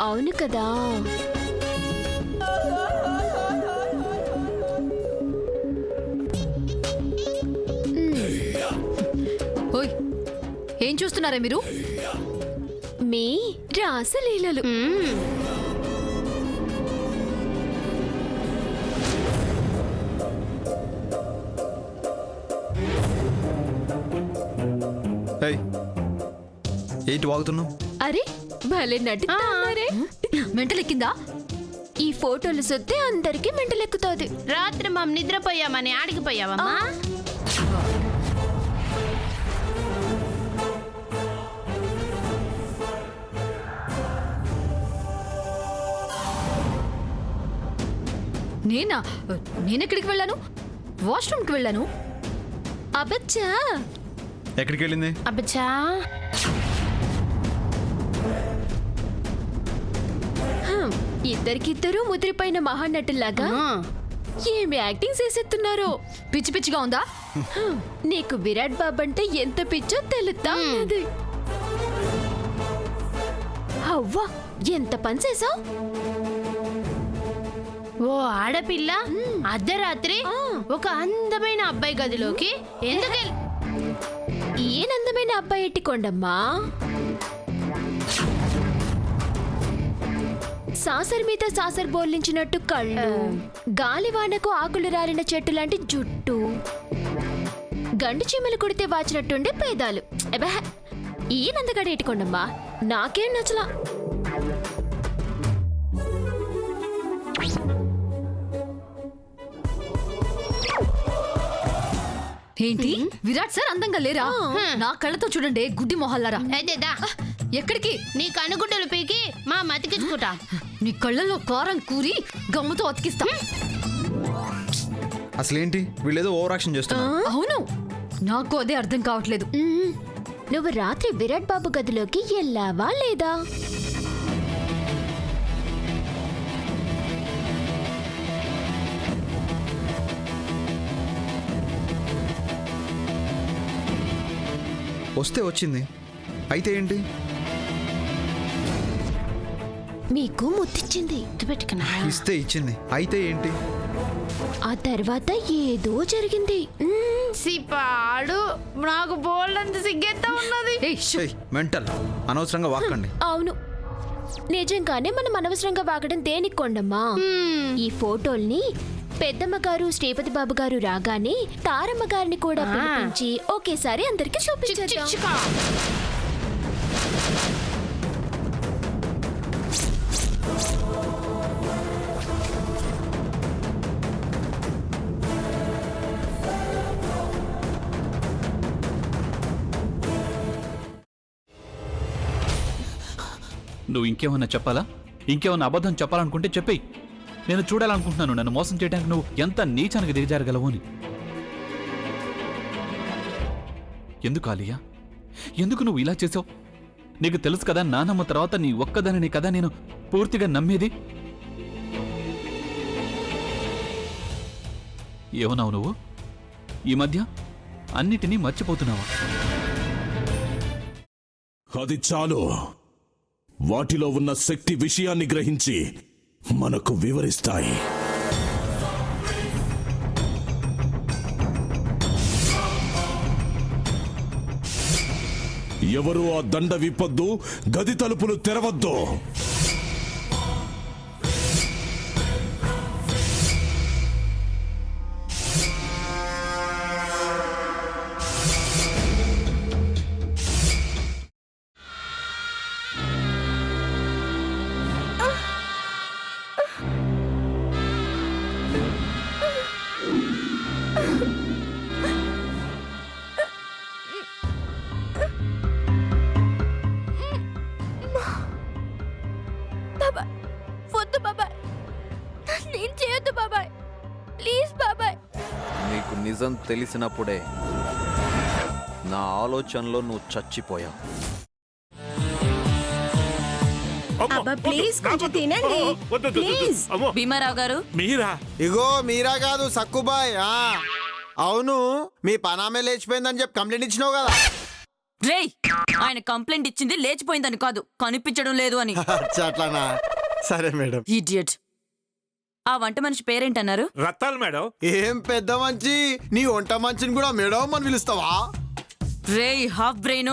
అవును కదా. ఓయ్, ఏం చూస్తున్నారా మీరు? మీ రాసలీలలు. ఏంటి వాగుతున్నావు? అరే భలే నటిస్తున్నారే. మెంటలెక్కిందా? ఈ ఫోటోలు సొత్తే అందరికి మెంటలెక్కుతోంది. రాత్రి మేము నిద్రపోయామని ఆడిగిపోయావమ్మా. నేనెక్కడికి వెళ్ళాను? వాష్రూమ్కి వెళ్ళాను. అబచ్చా, ఎక్కడికి వెళ్ళింది? అబ్బచ్చా, ఇద్దరికిద్దరు ముదిరిపోయిన మహానటులాగా ఏమి యాక్టింగ్ చేసేస్తున్నారో. పిచ్చి పిచ్చిగా ఉందా? నీకు విరాట్ బాబు అంటే ఎంత పిచ్చో తెలుస్తా ఉన్నది. అవ్వా, ఎంత పని చేసావు. ఓ ఆడపిల్ల అర్ధరాత్రి ఒక అందమైన అబ్బాయి గదిలోకి ఎందుకు ఈయనందమైన అబ్బాయి ఎట్టికొండమ్మా. సాసర్ మీద సాసర్ బోర్లించినట్టు కళ్ళు, గాలివానకు ఆకులు రాలిన చెట్టు లాంటి జుట్టు, గండు చీమలు కుడితే వాచినట్టుండే పేదాలు. ఎబహ, ఈయనందగడ ఎట్టికొండమ్మా, నాకేం నచ్చలా. ఏంటి విరాట్ సార్ అందంగా లేరా? నా కళ్ళతో చూడండి గుడ్డి మొహల్లారా. అదేదా ఎక్కడికి? నీ కనుగుడ్డలు పీకి మా మతికించుకుంటా. నీ కళ్ళల్లో కారం కూరి గమ్ముతో అతికిస్తా. అసలేంటి వీళ్ళేదో ఓవర్ యాక్షన్ చేస్తున్నారు. అవును, నాకు అదే అర్థం కావట్లేదు. నువ్వు రాత్రి విరాట్ బాబు గదిలోకి వెళ్ళావా లేదా? వస్తే వచ్చింది, అయితే ఏంటి? మీకు ముద్దిచ్చింది. పెట్టుకున్నా ఇస్తే ఇచ్చింది, అయితే ఏంటి? ఆ తర్వాత ఏదో జరిగింది. సిపాడు నాకు బోల్డంత సిగ్గెత్తా ఉన్నది. మెంటల్, అనవసరంగా వాక్కండి. అవును, నిజంగానే మనం అనవసరంగా వాగడం దేనికి కొండమ్మా. ఈ ఫోటోల్ని పెద్దమ్మ గారు శ్రీపతి బాబు గారు రాగానే తారమ్మ గారిని కూడా పిలిపించి ఒకేసారి అందరికి చూపించేద్దాం. నువ్వు ఇంకేమన్నా చెప్పాలా? ఇంకేమన్నా అబద్ధం చెప్పాలనుకుంటే చెప్పేయి. నేను చూడాలనుకుంటున్నాను నన్ను మోసం చేయడానికి నువ్వు ఎంత నీచానికి దిగజారగలవు అని. ఎందుకు ఆలియా, ఎందుకు నువ్వు ఇలా చేసావు? నీకు తెలుసు కదా నానమ్మ తర్వాత నీ ఒక్కదానిని కదా నేను పూర్తిగా నమ్మేది. ఏమన్నావు నువ్వు? ఈ మధ్య అన్నిటినీ మర్చిపోతున్నావా? అది చాలు. వాటిలో ఉన్న శక్తి విషయాన్ని గ్రహించి మనకు వివరిస్తాయి. ఎవరు ఆ దండ విప్పొద్దు, గది తలుపులు తెరవద్దు. నీకు నిజం తెలిసినప్పుడే నా ఆలోచనలో నువ్వు చచ్చిపోయావు. భీమారావు గారు, మీరా? ఇగో మీరా కాదు, సక్కుబాయ్. అవును, మీ పనామే లేచిపోయిందని చెప్పి కంప్లైంట్ ఇచ్చినావు కదా. రేయ్ ఆయన కంప్లైంట్ ఇచ్చింది లేచిపోయిందని కాదు కనిపించడం లేదు అని. అట్లానా? సరే మేడం. ఇడియట్. ఆ వంట మనిషి పేరేంటన్నారు? రత్తాలు మేడం. ఏం పెద్ద మంచి, నీ వంట మంచిని కూడా మేడం అని పిలుస్తావా? రేయ్ హాఫ్ బ్రెయిన్,